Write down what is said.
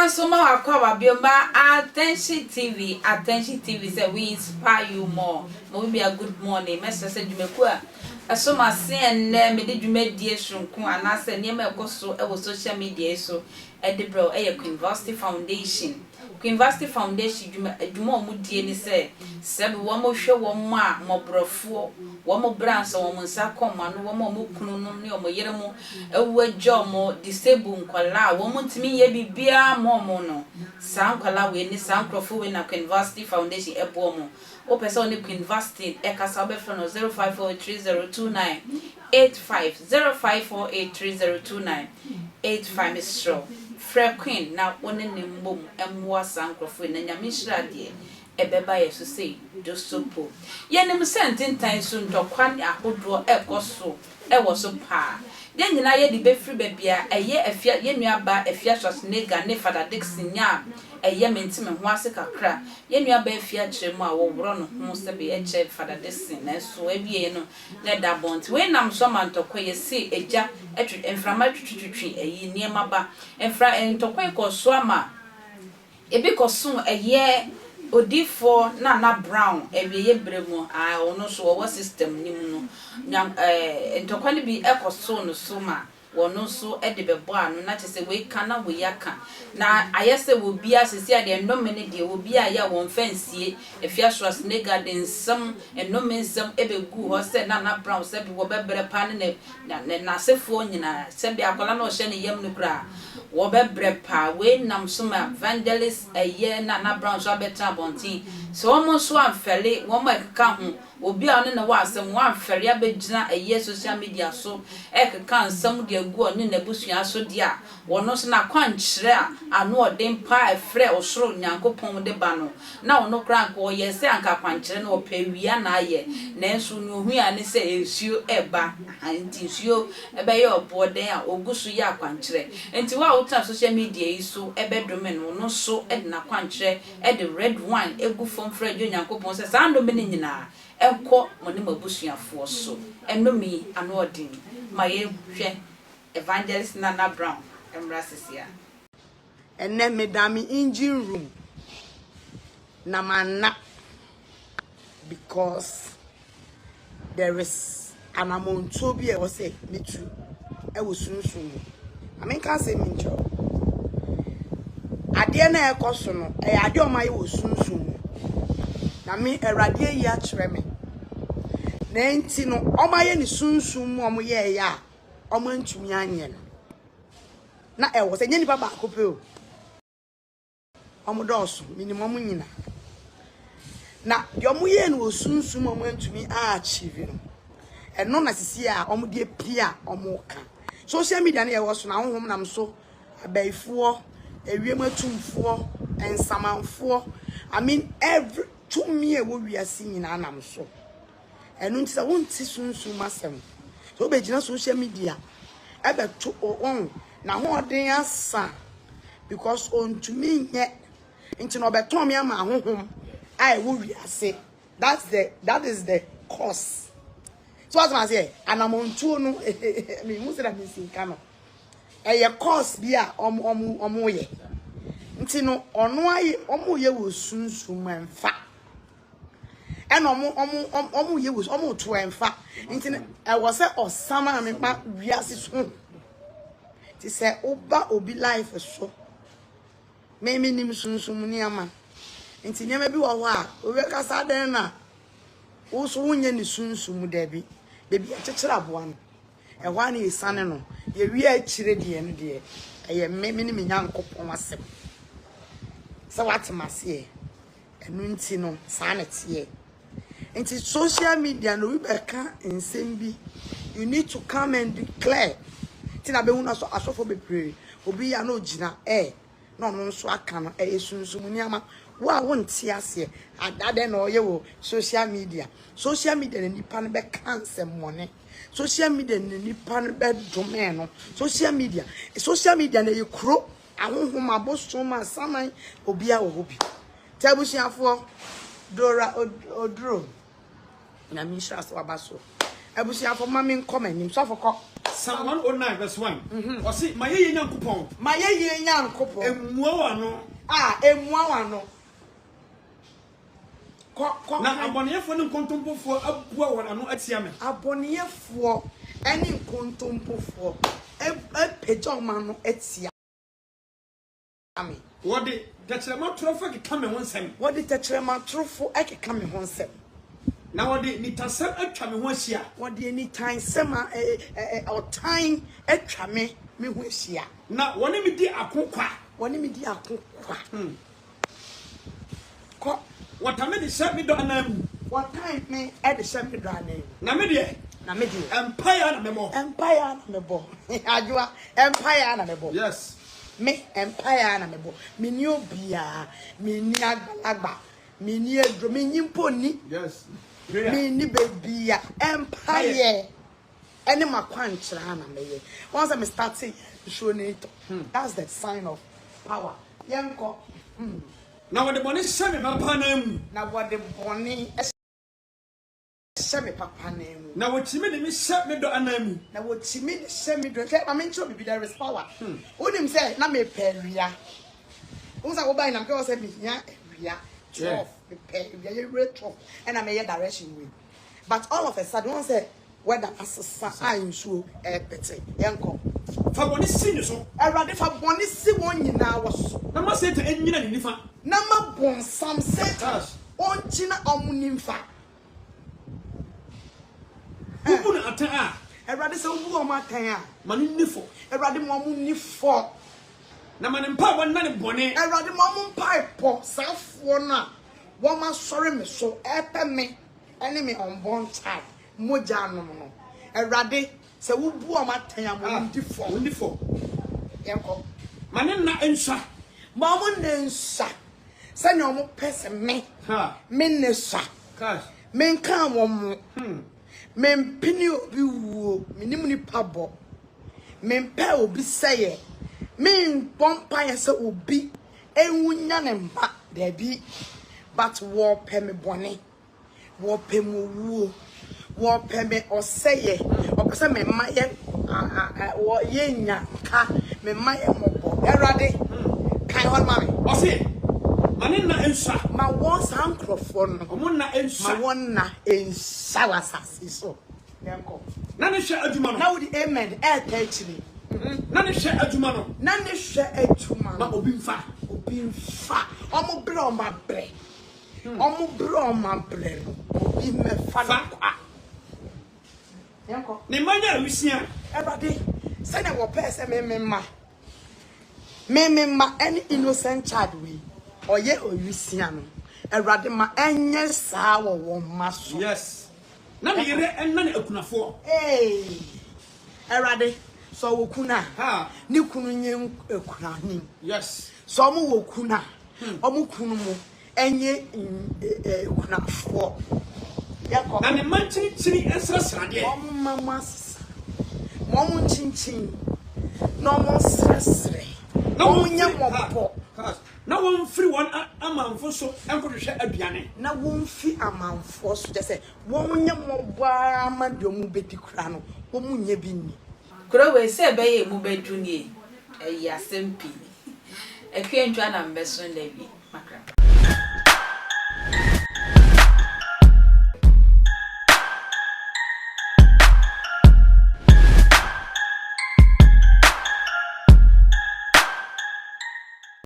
Soma Wakwa Bioma Attention TV say we inspire you more. Maybe a good morning. Mr. said you make Asoma sen me did you make dear shunku and I said near me so social media so Edinburgh Queen Varsity Foundation. Queen Varsity Foundation you more mudi any say seven one more show one more brofo one more brands or one sacom and one more mukunu no more yeremo a word job more disabled kola one to me ye be beer more mono sound kola we any sound crofo in a Queen Varsity Foundation a bomo o person the Queen Varsity e kasabe from 05430298 0548302985 is sure Fred Queen now one in the boom and more sankrofo na nyamishra de ebeba yeso say do sopo ye nim sentin tan so ntokwan ahodo ekoso e wo so pa de nyina ye di befri bebia eye afia ye nuaba afia Schwarzenegger ne Father Dixon nya eye mentime ho ase kakra ye nuaba afia kyeremu a wo woro no ho se be eche Father Dixon na so ebie no na da bont we nam so mantokwa ye se eja etwe enframa twitwitwi eyi niema ba enfra entokwa ko so ama ebi ko so eye Odifo Naana Brown ebiye bremu a ono so wo system nim no nyam ntokwa ne bi ekoso no so ma wono so ede bebo anu na chese we kana we yaka na ayese wo bia sesi ade ndome ne de wo bia ya won fansie efia Schwarzenegger den nsam enome nsam ebegu ho se Naana Brown se bi wo bebre pa ne na sefo nyina se bi akola na o hye ne yam no kura wo bebre pa we nam so ma evangelist eye Naana Brown so betra bontin so omo so amfele wo ma ekeka ho obi a ne na wa asem wo amfele abegina eye social media so ekeka nsam de gu oni na busua so dia wono so na kwankyere a ano odem pa efre osoro nyankopon de ba no na wono kra nko ye se anka kwankyere na opawia na aye na enso no hu ya ne se ensuo eba anti nsuo ebe ye obode a ogusu ya kwankyere enti wa uta social media yi so ebe dome no so ed na kwankyere ed red wine egu fom fra jo nyankopon se sa ndo me ne nyina enko mo ne mabusuafo so enomi ano odin ma ye hwe Evangelist Naana Brown embrasisia ene medami engine room na mana because there is an amonto bi e wo say me too e wo sunsun I mean can say me ncho ade na ekoso no e ade o maye wo sunsun na me erade yi a kire me na enti no o maye ni sunsun mu o mo ye ya omo ntumi anye no na e wo se nyani baba akope o omo doso minimum nyina na de omo ye no osunsum omo ntumi a achieve no eno na sisi a omo de pia omo ka social media na ye wo so na honhom nam so abaifo ewiem atumfo ensamanfo I mean every to me e wo wiase nyina nam so eno ntisa wonti sunsum asem so be jina social media ebe to on na ho den asa because on to me nye nti no beton me ama honhom ai wo wiase that is the cause so as I say anamontu no me mu se da me sinka no ye cause bia omo ye nti no ono aye omo ye wo sunsum emfa eno omo ye wo omo to emfa nti e was say osama me pa wiase so ti say oba obi life so me nim sunsum ni ama nti nyama bi wo ho a owe kasa den na wo so wonye ni sunsum da bi bebi akekere aboa no e ho na esane no ye wi akire de no de eye me nim nyankopon asem so what mase enu nti no sa na tie nti social media no we beka nsem bi you need to come and declare tina be hu so asofo be pray obi ya no gina no no so aka no sunsun ni ama wa wonti ase adade na oye wo social media na nipa no be cancel money social media na nipa no be domain no social media na ye kro ahonhom abosoma saman obi a wo hobi tabusiafo dora odro na mi sha so abaso abusiafo mami nkoma nim so foko Psalm 109 verse 1. Or see, my young coupon. My young couple. Emwa Emwa na abonefo ne nkontompofo abua wona no atiame abonefo ene nkontompofo pejo ma no atia ame wode tetrema trofo keka me ho nsem wode tetrema trofo ekeka me ho nsem na wode nitasem atwa me ho ahia wode ni tan sema otan atwa me ho ahia na wone me di akokwa ko watame de sha me do anam what time me e de sha me do anam na me de empire na mebo adwa empire na mebo yes me empire na mebo me ni obia me ni agbalagba me ni edro me ni mponi yes me ni bebia empire any makwanchira na meye once I start showing it that's the sign of power yanko na wode bone shame papa na mu na wode bone shame papa na mu na wotimi de me shame do anamu na wotimi de shame do say am ncho bibi there is power onim say na me peria unsa wo bai na mke say bi nya ewia 12 me peria ye rate 12 and am a direction way but all of a sudden one say whether asesa ansuo pete yenko fa bone si ni so erade fa bone si won nyina wo so na ma say ta enyina ni nifa na ma bon sam say on china omunimfa ubu na atan a erade say ubu o matan a mani nifo erade mo nifo na mani mpa won na ne bone erade mo mpa po safo na wo ma sori me so epe me ene me on born child moja no no erade say ubu o matan a mo nifo yenko mani na ensa mo na ensa say no mo pese me me nesa cash me kan wo mo men pini obi wuo minim ni pabo men pe obi seye men pompa yese obi enwunya ne mba da bi but wo pe me bone wo pe mo wuo wo pe me oseye opese me maye wo yenya ka me maye mobo erade kan hon mame ose mani na ensa ma won sankrofo no omo na ensa ma won na ensa wasasi so yanko na ne hwe aduma no na wodi amen e ta chiri na ne hwe aduma no na ne hwe aduma ma obi mfa omo bre o ma bre obi me fa na kwa yanko ne manya awisia everybody say na wo pese me ma any innocent child we oye oyisia no erade ma enye saa wo maso yes na me yere enna na akunafo erade so wo kuna ni kunu nye ekuna ni yes so mo wo kuna omo kunu mo enye ekunafo yakọ na ne manchini esrasrade omo mama mo chinchin no mo sresre no mo nya mopo na won free one amanfo so enkohwehwe aduane na won fi amanfo so je say won nya mobaa amado mu bedi kura no wo mu nya bi ni kura we se be ye mu beduni e ya sempi e kwentwa na mbeso na bi makra